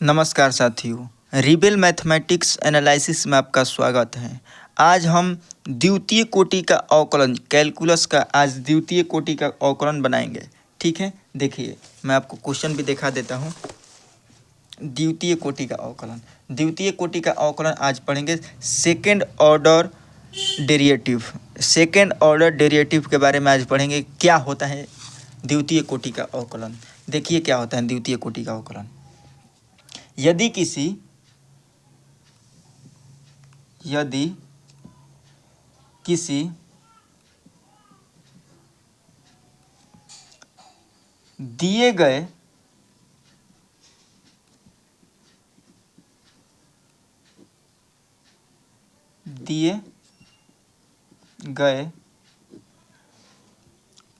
नमस्कार साथियों, rebel mathematics analysis में आपका स्वागत है। आज हम द्वितीय कोटि का अवकलन कैलकुलस का आज द्वितीय कोटि का अवकलन बनाएंगे। ठीक है, देखिए मैं आपको क्वेश्चन भी दिखा देता हूँ। द्वितीय कोटि का अवकलन आज पढ़ेंगे। सेकेंड ऑर्डर डेरिवेटिव के बारे में आज पढ़ेंगे। क्या होता है द्वितीय कोटि का अवकलन? देखिए क्या होता है द्वितीय कोटि का अवकलन। यदि किसी दिए गए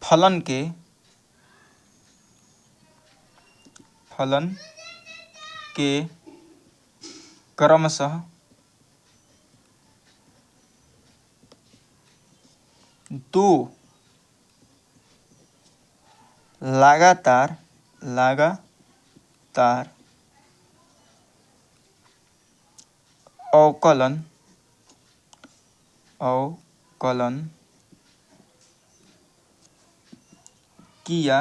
फलन के क्रमशः दो लगातार अवकलन किया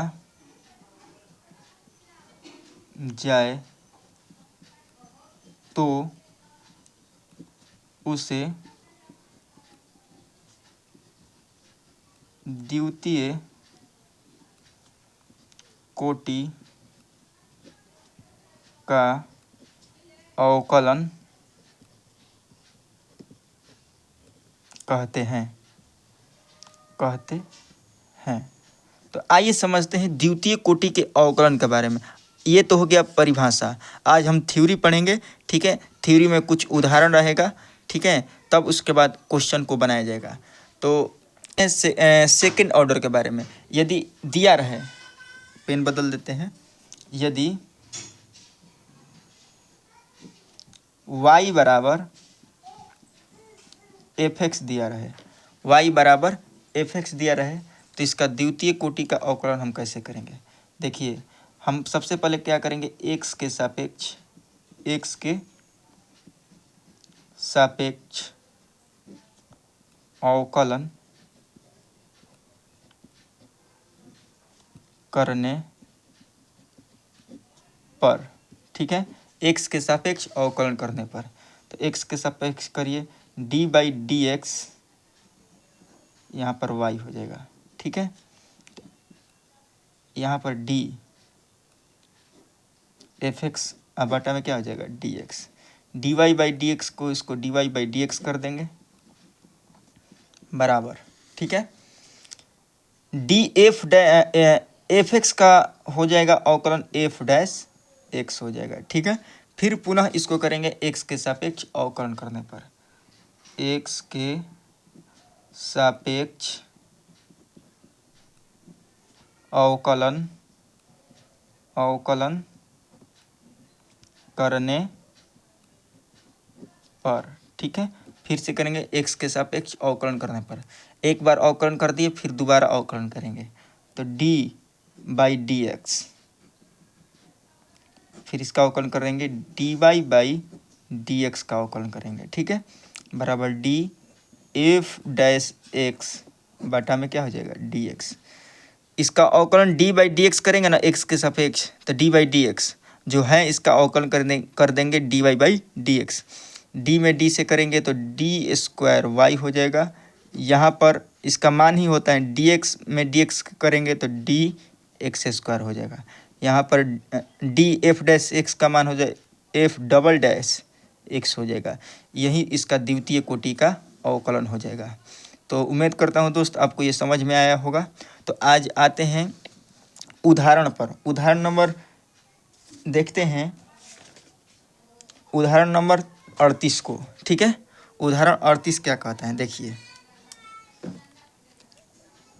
जाए तो उसे द्वितीय कोटि का अवकलन कहते हैं। तो आइए समझते हैं द्वितीय कोटि के अवकलन के बारे में। ये तो हो गया परिभाषा। आज हम थ्योरी पढ़ेंगे। ठीक है, थ्योरी में कुछ उदाहरण रहेगा। ठीक है, तब उसके बाद क्वेश्चन को बनाया जाएगा। तो सेकेंड ऑर्डर के बारे में यदि दिया रहे, पेन बदल देते हैं। यदि y बराबर fx दिया रहे, तो इसका द्वितीय कोटि का अवकलन हम कैसे करेंगे? देखिए, हम सबसे पहले क्या करेंगे, x के सापेक्ष अवकलन करने पर। ठीक है, x के सापेक्ष अवकलन करने पर, तो x के सापेक्ष करिए, d/dx यहाँ पर y हो जाएगा। ठीक है, यहाँ पर d fx बटा में क्या हो जाएगा, dx। dy/dx को इसको dy/dx कर देंगे बराबर। ठीक है, fx का हो जाएगा अवकलन f' हो जाएगा। ठीक है, फिर पुनः इसको करेंगे x के सापेक्ष अवकलन करने पर। x के सापेक्ष अवकलन करने पर। ठीक है, फिर से करेंगे x के सापेक्ष अवकलन करने पर। एक बार अवकलन कर दिए, फिर दोबारा अवकलन करेंगे, तो d/dx, फिर इसका अवकलन करेंगे dy/dx का अवकलन करेंगे। ठीक है, बराबर df' बटा में क्या हो जाएगा, dx। इसका अवकलन d/dx करेंगे ना x के सापेक्ष, तो d/dx जो है इसका अवकलन कर देंगे dy/dx। d में d से करेंगे तो d² y हो जाएगा। यहाँ पर इसका मान ही होता है, dx में dx करेंगे तो dx² हो जाएगा। यहाँ पर df' का मान हो जाए f" हो जाएगा। यही इसका द्वितीय कोटि का अवकलन हो जाएगा। तो उम्मीद करता हूँ दोस्त आपको ये समझ में आया होगा। तो आज आते हैं उदाहरण पर। उदाहरण नंबर देखते हैं, उदाहरण नंबर 38 को। ठीक है, उदाहरण 38 क्या कहता है, देखिए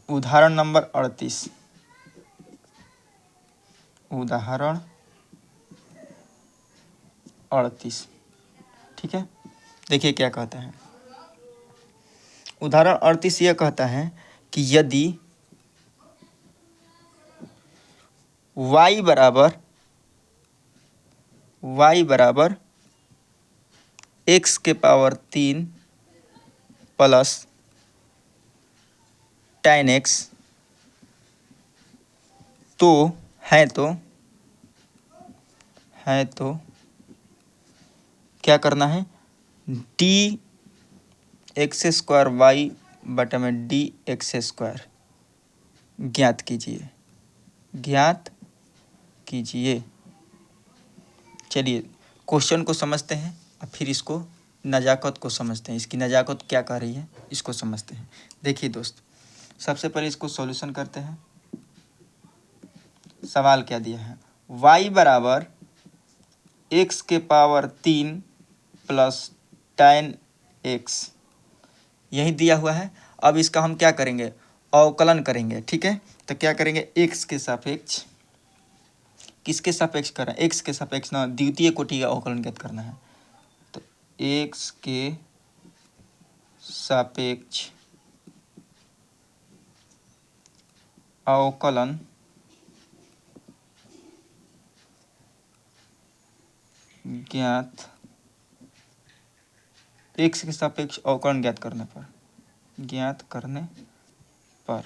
उदाहरण नंबर 38। उदाहरण 38। ठीक है, देखिए क्या कहता है। उदाहरण 38 यह कहता है कि यदि y बराबर y बराबर x के पावर 3 प्लस tan x तो है तो क्या करना है, डी एक्स स्क्वायर वाई बटा में डी एक्स स्क्वायर ज्ञात कीजिए। चलिए क्वेश्चन को समझते हैं और फिर इसको नज़ाकत को समझते हैं, इसकी नज़ाकत क्या कह रही है इसको समझते हैं। देखिए दोस्त, सबसे पहले इसको सॉल्यूशन करते हैं। सवाल क्या दिया है, y बराबर x के पावर 3 प्लस tan x, यही दिया हुआ है। अब इसका हम क्या करेंगे, अवकलन करेंगे। ठीक है, तो क्या करेंगे, x के सापेक्ष, किसके सापेक्ष करें, x के सापेक्ष ना, द्वितीय कोटि का अवकलन ज्ञात करना है। तो x के सापेक्ष अवकलन ज्ञात, x के सापेक्ष अवकलन ज्ञात करने पर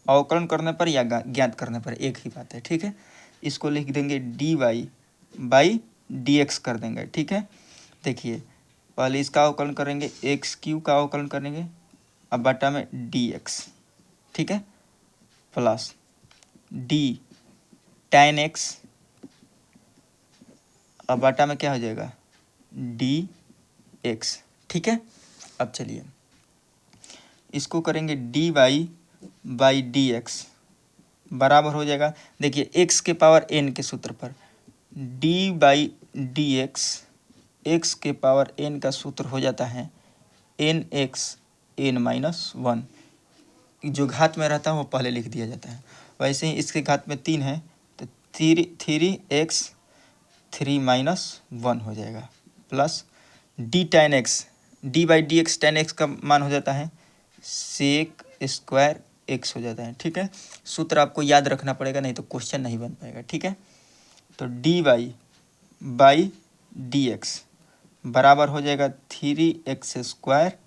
अवकलन करने पर या ज्ञात करने पर एक ही बात है। ठीक है, इसको लिख देंगे dy बाई dx कर देंगे। ठीक है, देखिए पहले इसका अवकलन करेंगे, एक्स क्यू का अवकलन करेंगे, अब बटा में dx। ठीक है, प्लस d tan x, अब बटा में क्या हो जाएगा dx। ठीक है, अब चलिए इसको करेंगे dy बाई dx बराबर हो जाएगा, देखिए x के पावर n के सूत्र पर d बाई dx, x के पावर n का सूत्र हो जाता है nx n माइनस 1, जो घात में रहता है वो पहले लिख दिया जाता है। वैसे ही इसके घात में 3 है तो 3x 3 माइनस 1 हो जाएगा, plus d tan x, d by D x tan x का मान हो जाता है सेक स्क्वायर x हो जाता है। ठीक है, सूत्र आपको याद रखना पड़ेगा, नहीं तो क्वेश्चन नहीं बन पाएगा। ठीक है, तो dy बाई dx बराबर हो जाएगा 3x square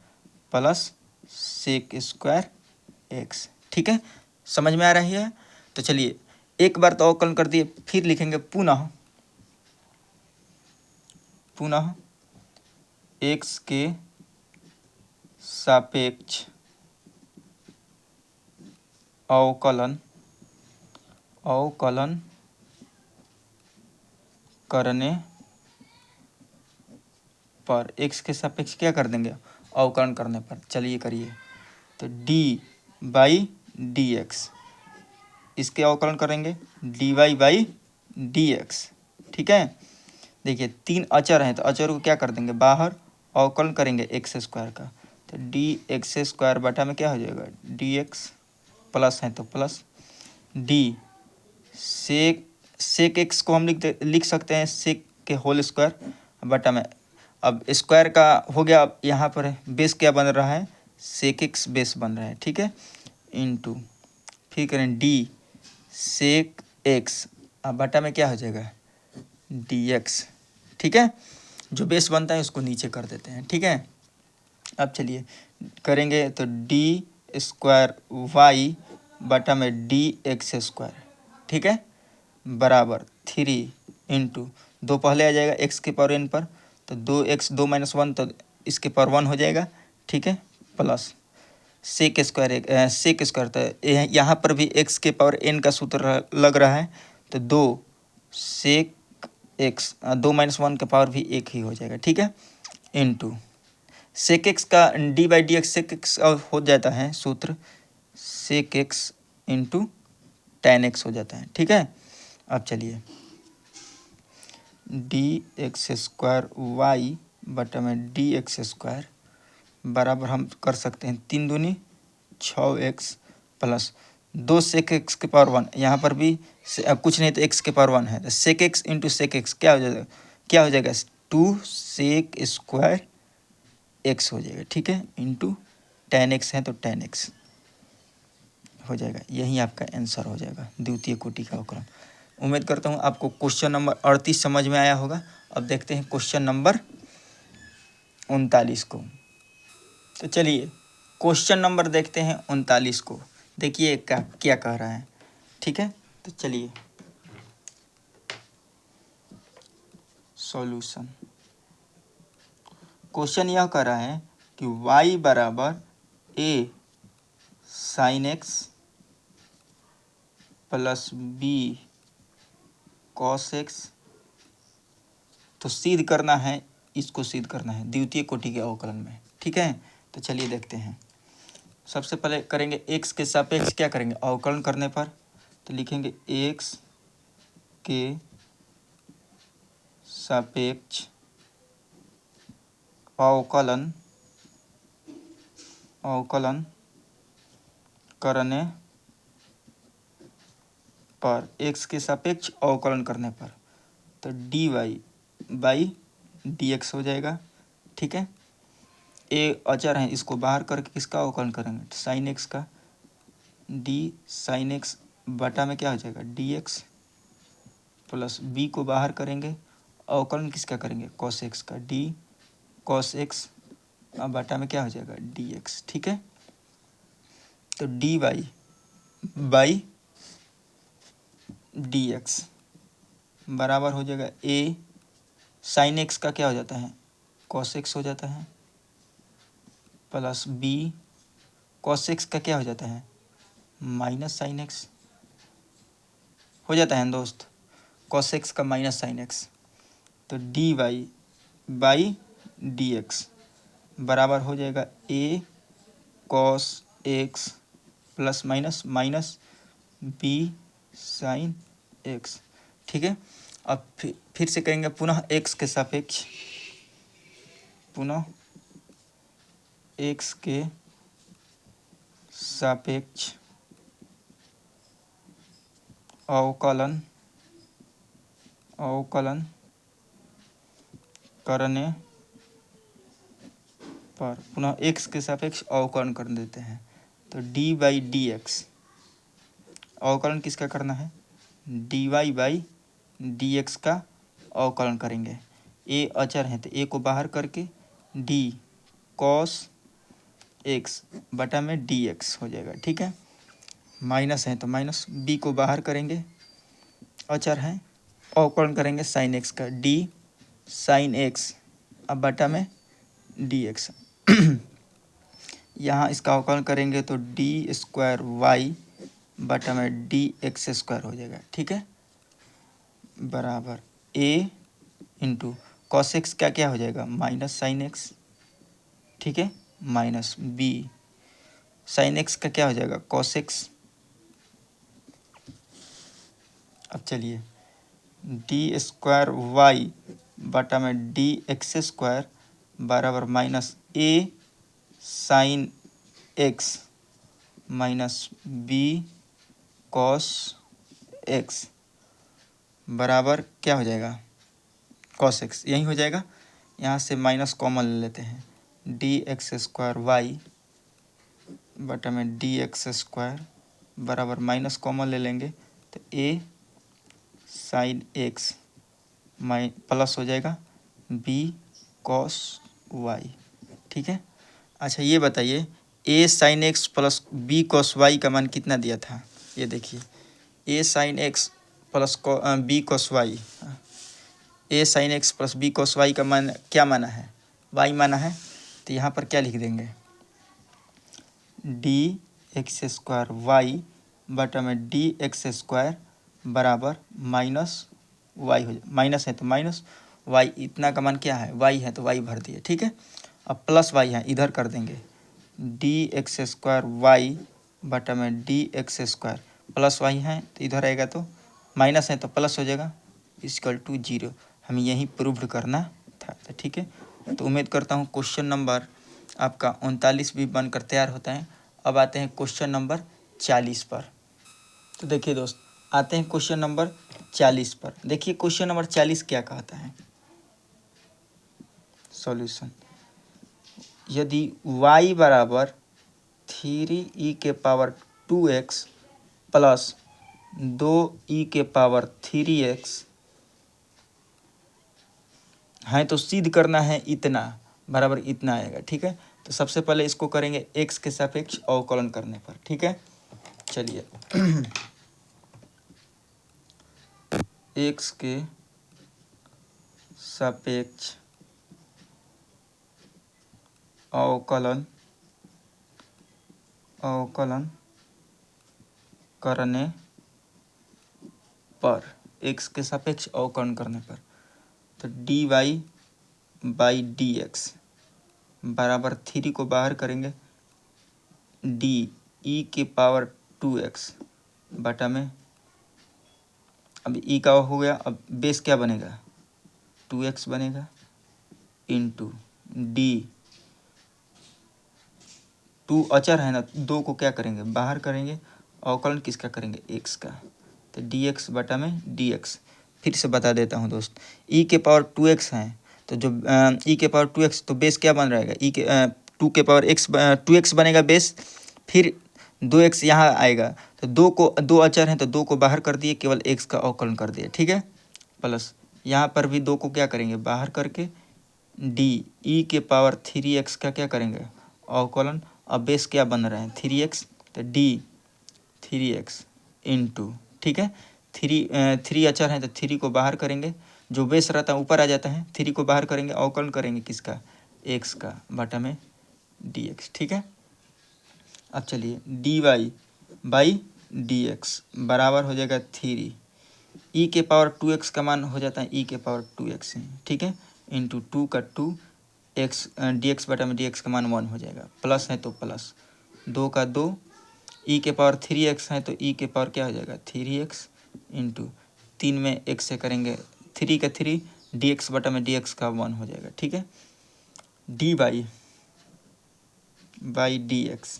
plus sec square x। ठीक है, समझ में आ रही है। तो चलिए एक बार तो अवकलन कर दिए, फिर लिखेंगे पुनः x के सापेक्ष अवकलन करने पर, x के सापेक्ष क्या कर देंगे, अवकलन करने पर। चलिए करिए, तो d बाई डी एक्स, इसके अवकलन करेंगे dy बाई dx। ठीक है, देखिए 3 अचर हैं तो अचर को क्या कर देंगे बाहर, अवकलन करेंगे एक्स स्क्वायर का, तो डी एक्स स्क्वायर बटा में क्या हो जाएगा dx, प्लस है तो प्लस d सेक एक्स को हम लिख सकते हैं सेक के होल स्क्वायर बटा में, अब स्क्वायर का हो गया, अब यहाँ पर बेस क्या बन रहा है, सेक एक्स बेस बन रहा है। ठीक है, इनटू फिर करें d सेक एक्स, अब बटा में क्या हो जाएगा dx। ठीक है, जो बेस बनता है उसको नीचे कर देते हैं। ठीक है, अब चलिए करेंगे तो डी स्क्वायर वाई बटा में डी एक्स स्क्वायर। ठीक है, बराबर 3 इंटू 2 पहले आ जाएगा x के पावर n पर, तो 2x 2 माइनस 1 तो इसके पावर 1 हो जाएगा। ठीक है, प्लस सेक स्क्वायर तो यहाँ पर भी x के पावर n का सूत्र लग रहा है, तो 2 सेक एक्स 2 माइनस 1 का पावर भी 1 ही हो जाएगा। ठीक है, इनटू सेक एक्स का d by D x sec x हो जाता है सूत्र sec x into tan x हो जाता है। ठीक है, अब चलिए डी एक्स स्क्वायर वाई बटा में डी एक्स स्क्वायर बराबर हम कर सकते हैं 3 दूनी 6x प्लस 2 सेक एक्स के पावर 1, यहाँ पर भी कुछ नहीं तो x के पावर 1 है, तो sec x into sec x क्या हो जाएगा 2 सेक स्क्वायर x हो जाएगा। ठीक है, इंटू tan x है तो tan x हो जाएगा, यही आपका आंसर हो जाएगा द्वितीय कोटि का अवकलन। उम्मीद करता हूँ आपको क्वेश्चन नंबर 38 समझ में आया होगा अब देखते हैं क्वेश्चन नंबर 39 को। तो चलिए क्वेश्चन नंबर देखते हैं 39 को। देखिए क्या क्या कह रहा है, ठीक है। तो चलिए सॉल्यूशन। क्वेश्चन यह कह रहा है कि y बराबर a sine x plus b cos x. तो सिद्ध करना है, इसको सिद्ध करना है द्वितीय कोटि के अवकलन में, ठीक है। तो चलिए देखते हैं। सबसे पहले करेंगे x के सापेक्ष क्या करेंगे, अवकलन करने पर। तो लिखेंगे x के सापेक्ष अवकलन करने पर, x के सापेक्ष अवकलन करने पर तो dy बाई dx हो जाएगा, ठीक है। a अचर है, इसको बाहर करके किसका अवकलन करेंगे, साइन x का। d साइन x बटा में क्या हो जाएगा dx प्लस b को बाहर करेंगे, अवकलन किसका करेंगे cos x का, d cos x अब बटा में क्या हो जाएगा dx, ठीक है। तो dy बाई dx बराबर हो जाएगा a साइन x का क्या हो जाता है cos x हो जाता है, प्लस b cos x का क्या हो जाता है माइनस साइन x हो जाता है दोस्त, cos x का माइनस साइन x। तो dy बाई dx बराबर हो जाएगा a cos x plus minus minus b sine x, ठीक है। अब फिर से करेंगे पुनः x के सापेक्ष, पुनः x के सापेक्ष अवकलन करने पर, पुनः x के सापेक्ष अवकलन कर देते हैं। तो dy बाई dx अवकलन किसका करना है, dy बाई dx का अवकलन करेंगे। a अचर है तो a को बाहर करके d cos x बटा में dx हो जाएगा, ठीक है। माइनस है तो माइनस, b को बाहर करेंगे, अचर है, अवकलन करेंगे साइन x का, d साइन x अब बटा में dx यहाँ इसका अवकलन करेंगे तो डी स्क्वायर वाई बटा में डी एक्स स्क्वायर हो जाएगा, ठीक है, बराबर a इंटू कॉस एक्स का क्या हो जाएगा माइनस साइन एक्स, ठीक है, माइनस b साइन एक्स का क्या हो जाएगा कॉस एक्स। अब चलिए डी स्क्वायर वाई बटा में डी एक्स स्क्वायर बराबर minus a sine x minus b cos x बराबर क्या हो जाएगा कॉस एक्स, यही हो जाएगा। यहाँ से माइनस कॉमन ले लेते हैं, डी एक्स स्क्वायर वाई बटा में डी एक्स स्क्वायर बराबर माइनस कॉमन ले लेंगे तो a साइन एक्स प्लस हो जाएगा b कॉस वाई, ठीक है। अच्छा ये बताइए a sine x plus b cos y का मान कितना दिया था, ये देखिए a sine x plus b cos y, a sine x plus b cos y का मान क्या माना है y माना है। तो यहाँ पर क्या लिख देंगे डी एक्स स्क्वायर वाई बटा में डी एक्स स्क्वायर बराबर माइनस वाई हो जाए, माइनस है तो माइनस वाई, इतना का मान क्या है वाई है तो वाई भर दिए, ठीक है। अब प्लस वाई है इधर कर देंगे डी एक्स स्क्वायर वाई बटा में D x square plus y है तो इधर आएगा तो माइनस है तो प्लस हो जाएगा इक्वल टू 0। हमें यही प्रूव्ड करना था, तो ठीक है। तो उम्मीद करता हूँ क्वेश्चन नंबर आपका 39 भी बनकर तैयार होता है। अब आते हैं क्वेश्चन नंबर 40 पर। तो देखिए दोस्त आते हैं क्वेश्चन नंबर 40 पर। देखिए क्वेश्चन नंबर 40 क्या कहता है, सॉल्यूशन। यदि y बराबर 3e के पावर 2x प्लस 2e के पावर 3x है तो सिद्ध करना है इतना बराबर इतना आएगा। ठीक है, तो सबसे पहले इसको करेंगे x के सापेक्ष अवकलन करने पर। ठीक है, चलिए x के सापेक्ष अवकलन करने पर, x के सापेक्ष अवकलन करने पर, तो dy बाई डी एक्स बराबर 3 को बाहर करेंगे डी ई के पावर 2x बटा में, अब ई का हो गया, अब बेस क्या बनेगा 2x बनेगा इंटू डी, 2 अचर है ना, 2 को क्या करेंगे बाहर करेंगे, अवकलन किसका करेंगे x का, तो dx बटा में dx। फिर से बता देता हूँ दोस्त, e के पावर 2x है तो जो e के पावर 2x तो बेस क्या बन रहेगा e के 2 के पावर x 2x बनेगा बेस, फिर 2x यहाँ आएगा तो 2 अचर हैं तो 2 को बाहर कर दिए, केवल x का अवकलन कर दिए। ठीक है, प्लस यहाँ पर भी 2 को क्या करेंगे बाहर करके डी ई के पावर 3x का क्या करेंगे अवकलन, अब बेस क्या बन रहे हैं 3x, तो डी 3x इंटू, ठीक है 3 अचर हैं तो 3 को बाहर करेंगे, जो बेस रहता है ऊपर आ जाता है, 3 को बाहर करेंगे अवकलन करेंगे किसका x का बटा में dx। ठीक है, अब चलिए dy बाई dx बराबर हो जाएगा 3 e के पावर 2x का मान हो जाता है e के पावर 2x। ठीक है, इंटू 2 का 2 x dx बटा में dx का मान 1 हो जाएगा, प्लस है तो प्लस 2 का 2 e के पावर 3x है तो e के पावर क्या हो जाएगा 3x इंटू 3 में x से करेंगे 3 का 3 dx बटा में dx का 1 हो जाएगा। ठीक है, डी बाई dx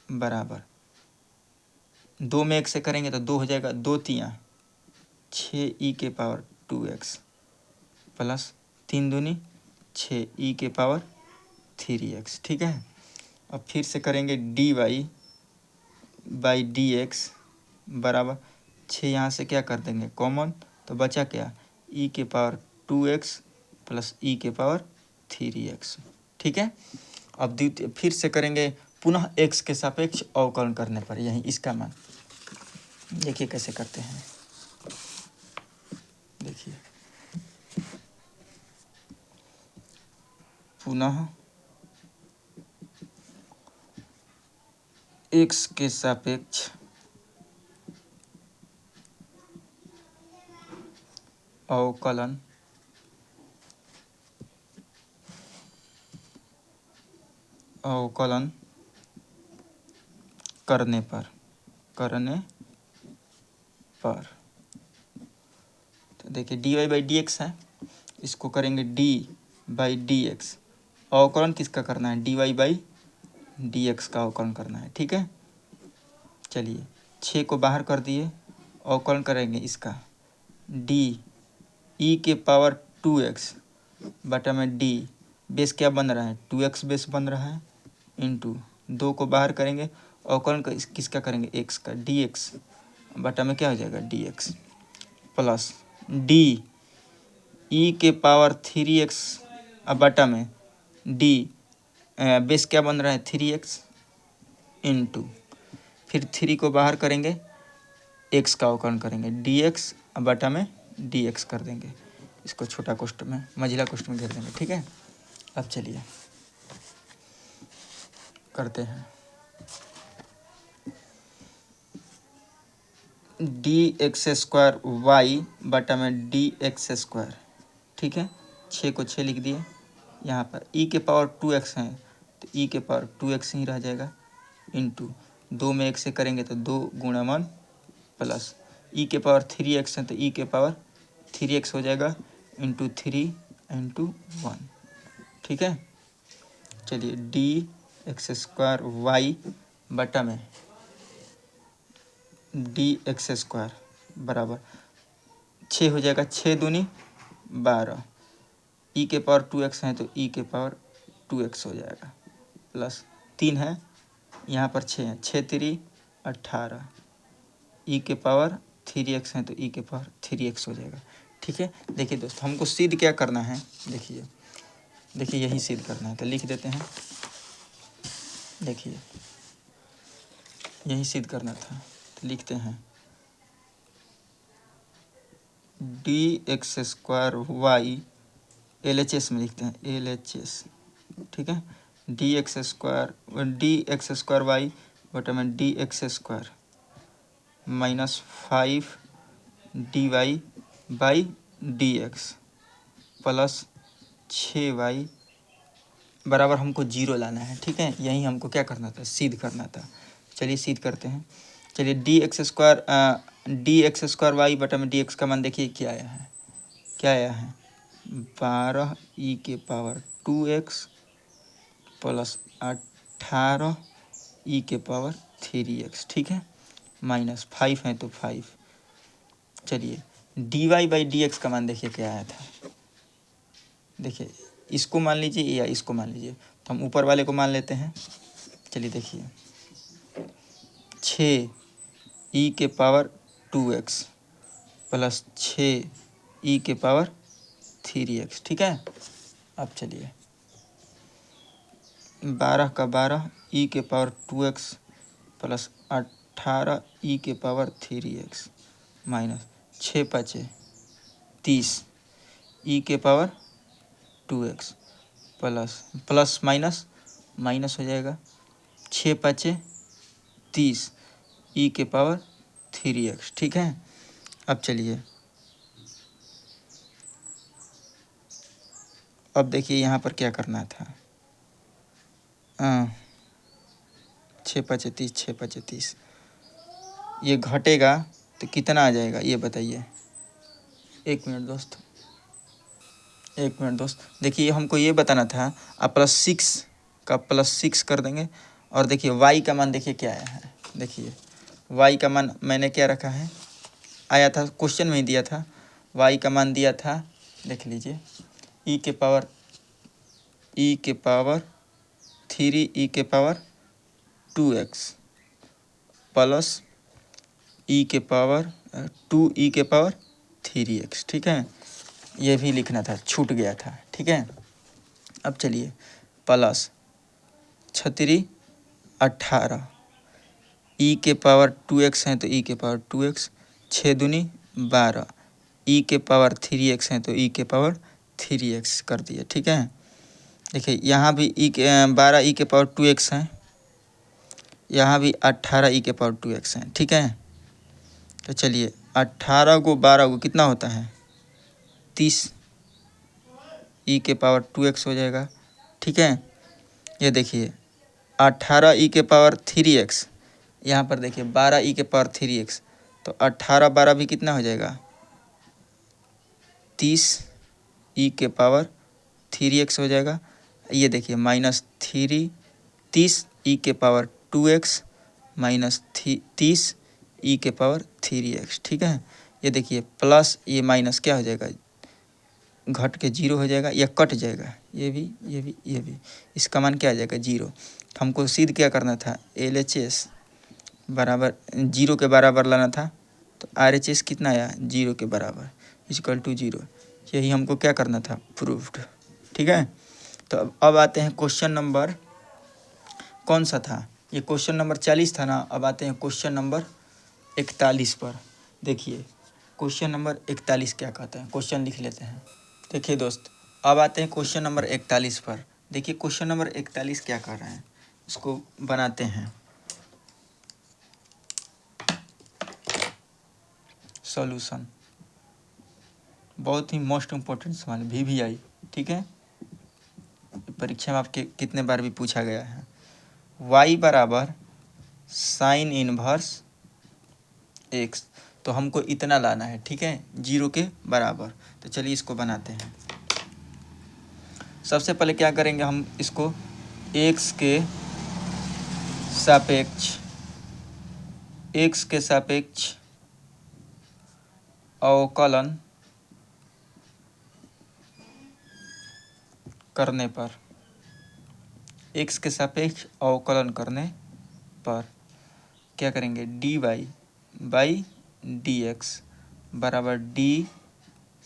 बराबर 2 में x से करेंगे तो 2 हो जाएगा, 2 तियाँ 6 e के पावर 2x प्लस 3 दूनी 6 e के पावर 3x। ठीक है, अब फिर से करेंगे dy बाई dx बराबर 6 यहाँ से क्या कर देंगे कॉमन, तो बचा क्या e के पावर 2x प्लस e के पावर 3x। ठीक है, अब द्वितीय फिर से करेंगे पुनः x के सापेक्ष अवकलन करने पर, यही इसका मान देखिए कैसे करते हैं। देखिए पुनः x के सापेक्ष अवकलन करने पर तो देखिए dy बाई डी एक्स है, इसको करेंगे d बाई डी एक्स, अवकलन किसका करना है dy बाई डी एक्स का अवकलन करना है। ठीक है, चलिए 6 को बाहर कर दिए, अवकलन करेंगे इसका d e के पावर 2x बटा में d, बेस क्या बन रहा है 2x बेस बन रहा है इंटू 2 को बाहर करेंगे, अवकलन किसका करेंगे x का dx बटा में क्या हो जाएगा dx प्लस d e के पावर 3x अब बटा में d बेस क्या बन रहा है 3x इंटू फिर 3 को बाहर करेंगे x का अवकलन करेंगे dx बटा में dx कर देंगे, इसको छोटा कोष्ठ में मझिला कोष्ठ में घेर देंगे। ठीक है, अब चलिए करते हैं dx स्क्वायर y बटा में dx स्क्वायर। ठीक है, 6 को 6 लिख दिए, यहाँ पर e के पावर 2x है तो e के पावर 2x ही रह जाएगा इंटू 2 में 1 से करेंगे तो 2 गुणा 1 प्लस e के पावर 3x है तो e के पावर 3x हो जाएगा इंटू 3 इंटू 1। ठीक है, चलिए dx स्क्वायर y बटा में dx स्क्वायर बराबर 6 हो जाएगा, 6 दूनी 12 e के पावर 2x है तो e के पावर 2x हो जाएगा प्लस 3 है यहाँ पर 6 है, 6 3 18 e के पावर 3x है तो e के पावर 3x हो जाएगा। ठीक है। देखिए दोस्त, हमको सिद्ध क्या करना है, देखिए यही सिद्ध करना है, तो लिख देते हैं। देखिए यही सिद्ध करना था, तो लिखते हैं dx² LHS में लिखते हैं, LHS, ठीक है। dx² बटा में dx² minus 5 dy/dx plus 6y बराबर हमको 0 लाना है, ठीक है। यही हमको क्या करना था, सिद्ध करना था। चलिए सिद्ध करते हैं। चलिए dx² बटा में dx का मान देखिए क्या आया है, 12e² प्लस 18e³, ठीक है, माइनस 5 है तो 5। चलिए dy/dx का मान देखिए क्या आया था। देखिए इसको मान लीजिए या इसको मान लीजिए, तो हम ऊपर वाले को मान लेते हैं। चलिए देखिए 6e² प्लस 6e³, ठीक है। अब चलिए 12 का 12 e² plus 18e³ minus 6×5 30 e² plus minus हो जाएगा, 6×5 30 e³, ठीक है। अब चलिए अब देखिए यहाँ पर क्या करना था, 6×5 30, 6×5 30, ये घटेगा तो कितना आ जाएगा ये बताइए। एक मिनट दोस्त, देखिए हमको ये बताना था। आप +6 का +6 कर देंगे, और देखिए y का मान देखिए क्या आया है। देखिए y का मान मैंने क्या रखा है, आया था क्वेश्चन में ही दिया था, y का मान दिया था, देख लीजिए e³ 3e² प्लस e²2e³, ठीक है। ये भी लिखना था, छूट गया था, ठीक है। अब चलिए प्लस 36 18 e²2x है तो e²2x, 6 दूनी 12 e³3x है तो e³3x कर दिए, ठीक है। देखिए यहाँ भी 12 e²2x है, यहाँ भी 18 e²2x है, ठीक है। तो चलिए 18 को 12 को कितना होता है, 30 e²2x हो जाएगा, ठीक है। ये देखिए 18 e³3x, यहाँ पर देखिए 12 e³3x, तो 18 12 भी कितना हो जाएगा, 30 e³3x हो जाएगा। ये देखिए माइनस 30 e²2x माइनस 30 e³3x, ठीक है। ये देखिए प्लस ये माइनस क्या हो जाएगा, घट के 0 हो जाएगा या कट जाएगा, ये भी इसका मान क्या आ जाएगा 0। हमको सिद्ध क्या करना था, LHS बराबर 0 के बराबर लाना था, तो RHS कितना आया 0 के बराबर =0। यही हमको क्या करना था, प्रूव्ड, ठीक है। तो अब आते हैं क्वेश्चन नंबर, कौन सा था ये, क्वेश्चन नंबर 40 था ना। अब आते हैं क्वेश्चन नंबर 41 पर। देखिए क्वेश्चन नंबर 41 क्या कहता है, क्वेश्चन लिख लेते हैं। देखिए दोस्त, अब आते हैं क्वेश्चन नंबर 41 पर। देखिए क्वेश्चन नंबर 41 क्या कर रहे हैं, इसको बनाते हैं। सॉल्यूशन बहुत ही मोस्ट इम्पोर्टेंट सवाल VVI, ठीक है। परीक्षा में आपके कितने बार भी पूछा गया है। y बराबर sin इनवर्स x, तो हमको इतना लाना है, ठीक है, 0 के बराबर। तो चलिए इसको बनाते हैं। सबसे पहले क्या करेंगे, हम इसको x के सापेक्ष अवकलन करने पर, x के सापेक्ष अवकलन करने पर क्या करेंगे, dy/dx बराबर d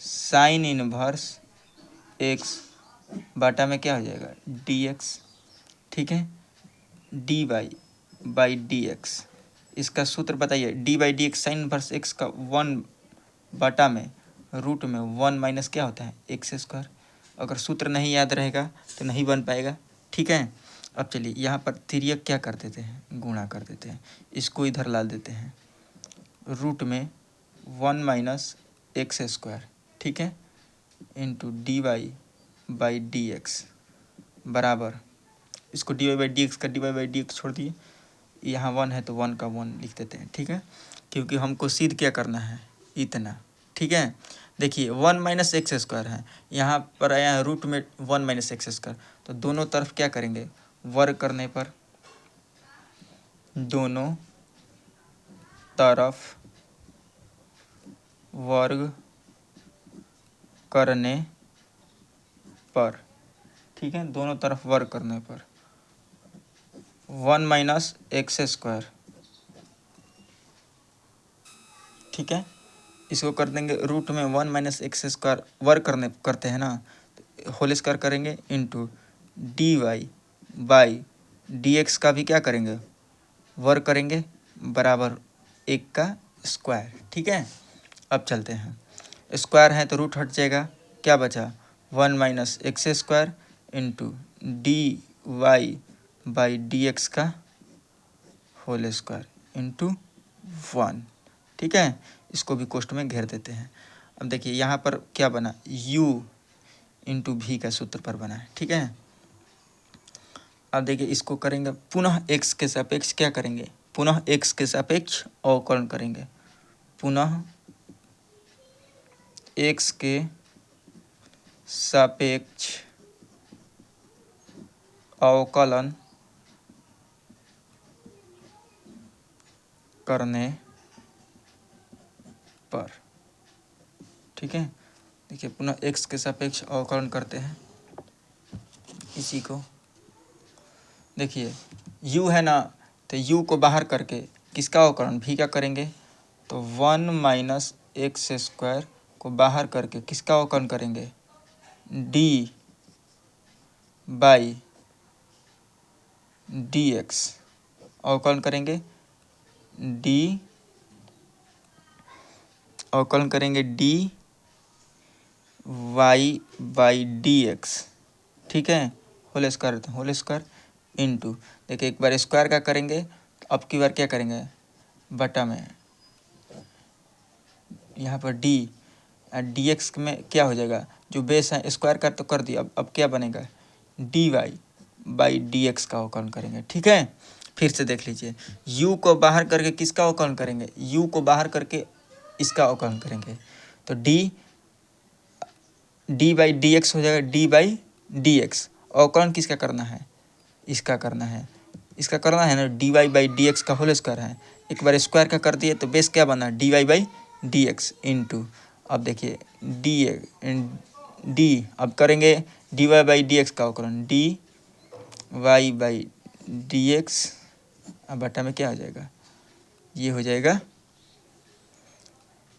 साइन इनवर्स एक्स बटा में क्या हो जाएगा डी एक्स, ठीक है, d Y by D x. इसका सूत्र बताइए, d by D x sine inverse x का 1 बटा में रूट में 1 माइनस क्या होता है एक्स स्क्वायर। अगर सूत्र नहीं याद रहेगा तो नहीं बन पाएगा, ठीक है। अब चलिए यहाँ पर तिर्यक क्या कर देते हैं, गुणा कर देते हैं, इसको इधर ला देते हैं, रूट में 1 माइनस एक्स स्क्वायर, ठीक है, into D Y by D X बराबर, इसको D Y by D x का D Y by D X छोड़ दिए, यहाँ 1 है तो 1 का 1 लिख देते हैं, ठीक है, क्योंकि हमको सिद्ध क्या करना है इतना, ठीक है। देखिए 1 माइनस एक्स स्क्वायर है, यहाँ पर आया है रूट में 1 माइनस एक्स स्क्वायर, तो दोनों तरफ क्या करेंगे वर्ग करने पर, दोनों तरफ वर्ग करने पर, ठीक है, दोनों तरफ वर्ग करने पर 1 माइनस एक्स स्क्वायर, ठीक है, इसको कर देंगे रूट में 1 माइनस एक्स स्क्वायर वर्ग करते हैं ना, तो होल स्क्वायर करेंगे into D Y by D x का भी क्या करेंगे वर्ग करेंगे बराबर 1 का स्क्वायर, ठीक है। अब चलते हैं, स्क्वायर है तो रूट हट जाएगा, क्या बचा 1 minus x square into D Y by D x का होल स्क्वायर इंटू 1, ठीक है। इसको भी कोष्ठ में घेर देते हैं। अब देखिए यहाँ पर क्या बना u इंटू भी का सूत्र पर बना है, ठीक है। अब देखिए इसको करेंगे पुनः x के सापेक्ष क्या करेंगे, पुनः x के सापेक्ष अवकलन करेंगे, पुनः x के सापेक्ष अवकलन करने पर, ठीक है। देखिए पुनः x के सापेक्ष अवकलन करते हैं, इसी को देखिए u है ना, तो u को बाहर करके किसका अवकलन v का करेंगे, तो 1 माइनस एक्स स्क्वायर को बाहर करके किसका अवकलन करेंगे d बाई डी एक्स, अवकलन करेंगे d, अवकलन करेंगे d Y by D x, ठीक है, होल स्क्वायर इंटू, देखिए एक बार स्क्वायर का करेंगे, अब की बार क्या करेंगे बटा में, यहाँ पर डी डी एक्स में क्या हो जाएगा, जो बेस है स्क्वायर का तो कर दिया, अब क्या बनेगा d Y by D x का अवकलन करेंगे, ठीक है। फिर से देख लीजिए, u को बाहर करके किसका अवकलन करेंगे, u को बाहर करके इसका अवकलन करेंगे, तो डी बाई डी एक्स हो जाएगा डी बाई डी एक्स, अवकलन किसका करना है इसका करना है, इसका करना है ना d Y by D x का होल स्क्वायर है, एक बार स्क्वायर का कर दिए तो बेस क्या बना d Y by D x into, अब देखिए डी अब करेंगे d Y by D x का अवकलन d Y by D x, अब बटा में क्या हो जाएगा, ये हो जाएगा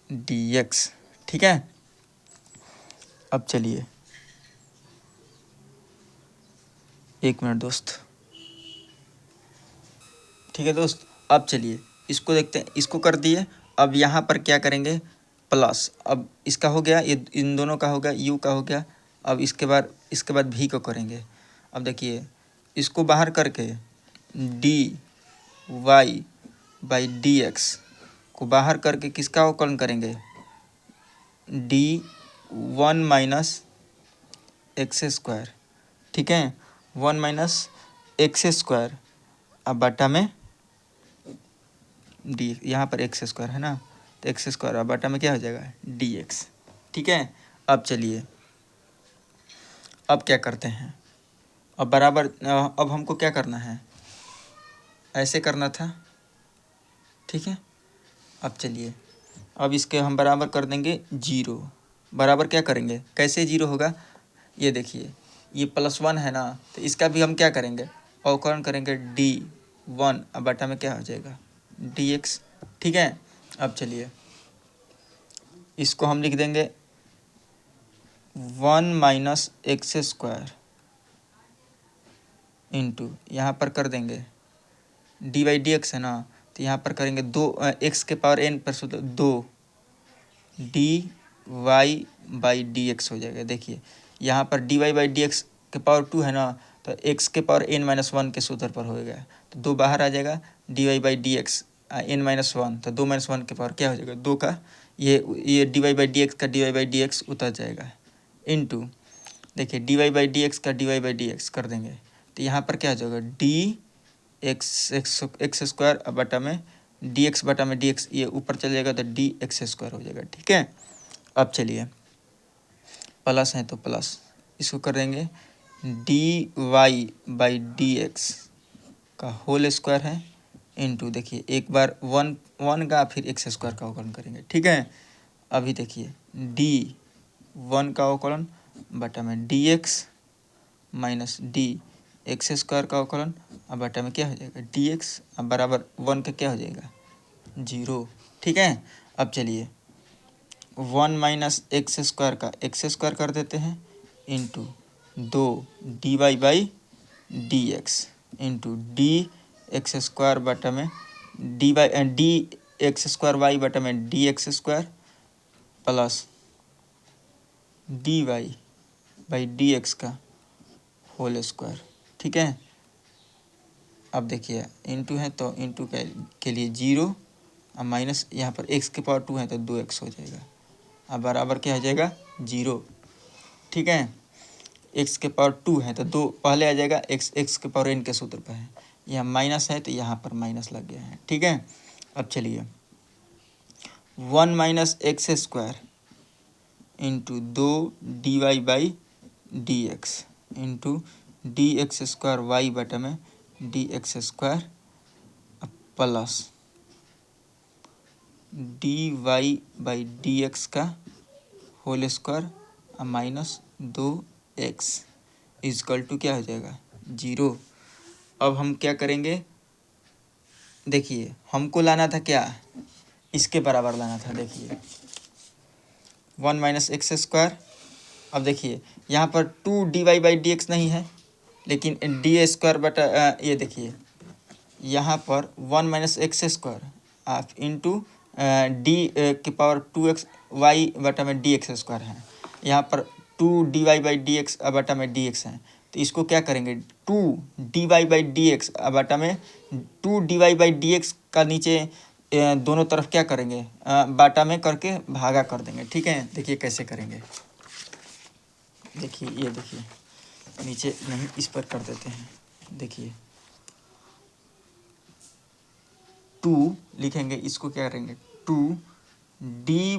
डी एक्स, ठीक है। अब चलिए 1 मिनट दोस्त, ठीक है दोस्त। अब चलिए इसको देखते हैं, इसको कर दिए, अब यहाँ पर क्या करेंगे प्लस, अब इसका हो गया, ये इन दोनों का हो गया, u का हो गया, अब इसके बाद v को करेंगे। अब देखिए इसको बाहर करके d Y by D x को बाहर करके किसका अवकलन करेंगे डी 1 माइनस एक्स स्क्वायर, ठीक है, 1 माइनस एक्स स्क्वायर, अब बटा में डी, यहाँ पर एक्स स्क्वायर है ना, तो एक्स स्क्वायर अब बटा में क्या हो जाएगा डी एक्स, ठीक है। अब चलिए अब क्या करते हैं, अब बराबर, अब हमको क्या करना है ऐसे करना था, ठीक है। अब चलिए अब इसके हम बराबर कर देंगे 0, बराबर क्या करेंगे कैसे 0 होगा, ये देखिए ये +1 है ना, तो इसका भी हम क्या करेंगे अवकलन करेंगे d1, अब बटा में क्या हो जाएगा dx, ठीक है। अब चलिए इसको हम लिख देंगे 1 माइनस एक्स स्क्वायर इंटू यहाँ पर कर देंगे डी बाई डी एक्स है ना, तो यहाँ पर करेंगे दो एक्स के पावर एन पर सूत्र 2 D Y by D x हो जाएगा। देखिए यहाँ पर d Y by D x के पावर 2 है ना, तो एक्स के पावर एन माइनस 1 के सूत्र पर होएगा, तो 2 बाहर आ जाएगा, d Y by D x n minus 1, तो 2 माइनस 1 के पावर क्या हो जाएगा 2 का, ये D Y by D x का D Y by D X उतर जाएगा इनटू, देखिए D Y by D x का D Y by D x कर देंगे, तो यहाँ पर क्या हो जाएगा डी एक्स स्क्वायर बटा में डी एक्स बटा में डी एक्स, ये ऊपर चल जाएगा तो डी एक्स स्क्वायर हो जाएगा। ठीक है, अब चलिए प्लस है तो प्लस इसको कर देंगे d Y by D x का होल स्क्वायर है इनटू, देखिए एक बार 1 का फिर एक्स स्क्वायर का अवकलन करेंगे। ठीक है, अभी देखिए डी 1 का अवकलन बटा में D x minus D x square का अवकलन, अब बटा में क्या हो जाएगा डी एक्स, अब बराबर 1 का क्या हो जाएगा 0। ठीक है, अब चलिए 1 माइनस एक्स स्क्वायर का एक्स स्क्वायर कर देते हैं into 2 D Y by D x into D x square बटा में डी एक्स स्क्वायर वाई बटा में D x square plus D Y by D x का होल स्क्वायर। ठीक है, अब देखिए इंटू है तो इंटू के लिए 0, अब माइनस यहाँ पर x के पावर 2 है तो 2x हो जाएगा, अब बराबर क्या हो जाएगा 0। ठीक है, x के पावर 2 है तो 2 पहले आ जाएगा, x के पावर n के सूत्र पर है, यहाँ माइनस है तो यहाँ पर माइनस लग गया है। ठीक है, अब चलिए 1 minus x square into 2 D Y by D x into D x square Y बटा में D x square plus D Y by D x का whole square minus 2x equal to क्या हो जाएगा 0। अब हम क्या करेंगे, देखिए हमको लाना था क्या, इसके बराबर लाना था। देखिए 1 माइनस एक्स स्क्वायर, अब देखिए यहाँ पर 2 D Y by D x नहीं है, लेकिन डी स्क्वायर बटा ये देखिए यहाँ पर 1 माइनस एक्स स्क्वायर आप इंटू डी के पावर 2x वाई बटा में डी एक्स स्क्वायर है, यहाँ पर 2 D Y by D x बटा में डी एक्स है, तो इसको क्या करेंगे 2 D Y by D x बटा में 2 D Y by D x का नीचे दोनों तरफ क्या करेंगे बाटा में करके भागा कर देंगे। ठीक है, देखिए कैसे करेंगे, देखिए ये देखिए नीचे नहीं इस पर कर देते हैं, देखिए 2 लिखेंगे, इसको क्या करेंगे 2 D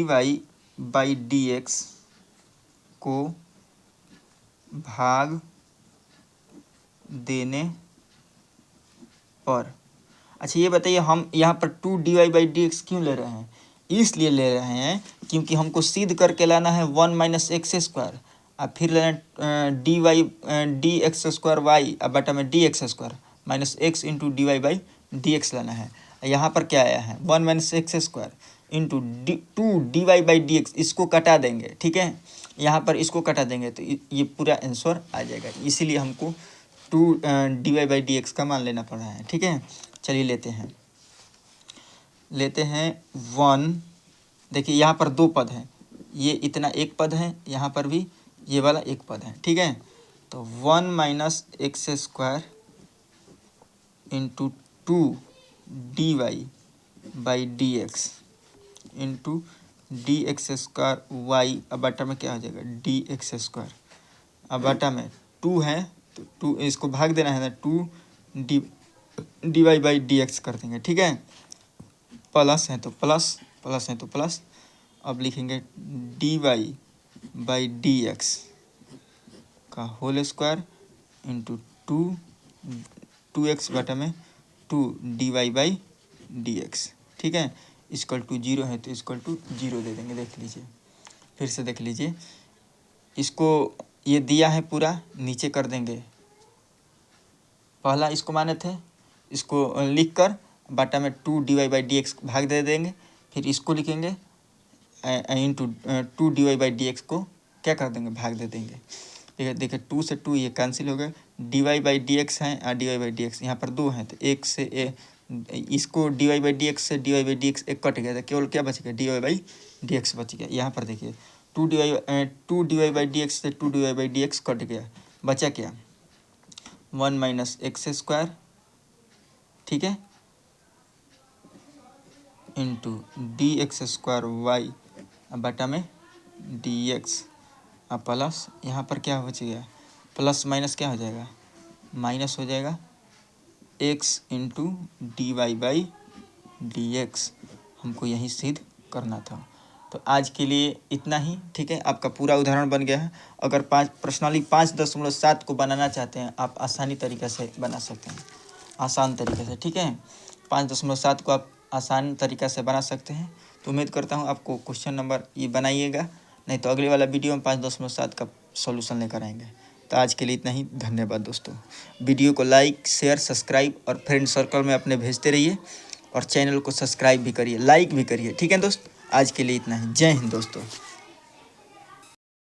Y by D x को भाग देने पर। अच्छा ये बताइए हम यहाँ पर 2 D Y by D x क्यों ले रहे हैं, इसलिए ले रहे हैं क्योंकि हमको सिद्ध करके लाना है 1 माइनस एक्स स्क्वायर और फिर लेना डी एक्स स्क्वायर वाई अब बटा में D x square minus x into D Y by D x लाना है। यहाँ पर क्या आया है 1 minus x square into 2 D Y by D x, इसको कटा देंगे। ठीक है, यहाँ पर इसको कटा देंगे तो ये पूरा आंसर आ जाएगा, इसीलिए हमको 2 D Y by D x का मान लेना पड़ रहा है। ठीक है, चलिए लेते हैं 1, देखिए यहाँ पर 2 पद हैं, ये इतना एक पद है, यहाँ पर भी ये वाला एक पद है। ठीक है, तो 1 minus x square into 2 D Y by D x into D x square y अब बटा में क्या हो जाएगा डी एक्स स्क्वायर, अब बटा में 2 है तो 2 इसको भाग देना है ना, 2 D Y by D x कर देंगे। ठीक है, प्लस है तो प्लस, प्लस है तो प्लस, अब लिखेंगे d Y by D x का होल स्क्वायर इंटू 2x बटा में 2 D Y by D x. ठीक है, इक्वल टू 0 है तो इक्वल टू 0 दे देंगे। देख लीजिए, फिर से देख लीजिए, इसको ये दिया है पूरा, नीचे कर देंगे, पहला इसको माने थे, इसको लिख कर बटा में 2 D Y by D x भाग दे देंगे, फिर इसको लिखेंगे इंटू 2 dy/dx को क्या कर देंगे, भाग दे देंगे। ठीक है, देखिए 2 से 2 ये कैंसिल हो गए, dy/dx है और dy/dx यहाँ पर 2 हैं, तो 1 से इसको dy/dx से dy/dx एक कट गया, तो केवल क्या बच गया, dy/dx बच गया। यहाँ पर देखिए 2 dy/dx से 2 dy/dx कट गया, बचा क्या, 1 - x², ठीक है, इंटू dx² y बटा में dx अब प्लस यहाँ पर क्या बच गया, प्लस माइनस क्या हो जाएगा, माइनस हो जाएगा, x इंटू dy/dx हमको यही सिद्ध करना था। तो आज के लिए इतना ही, ठीक है, आपका पूरा उदाहरण बन गया है। अगर प्रश्नावली 5.7 को बनाना चाहते हैं आप आसानी तरीके से बना सकते हैं, आसान तरीके से, ठीक है, 5.7 को आप आसान तरीक़ा से बना सकते हैं। तो उम्मीद करता हूँ आपको क्वेश्चन नंबर ये बनाइएगा, नहीं तो अगले वाला वीडियो में 5.7 का सॉल्यूशन लेकर आएंगे। तो आज के लिए इतना ही, धन्यवाद दोस्तों। वीडियो को लाइक, शेयर, सब्सक्राइब और फ्रेंड सर्कल में अपने भेजते रहिए और चैनल को सब्सक्राइब भी करिए, लाइक भी करिए, ठीक है दोस्त। आज के लिए इतना ही, जय हिंद दोस्तों।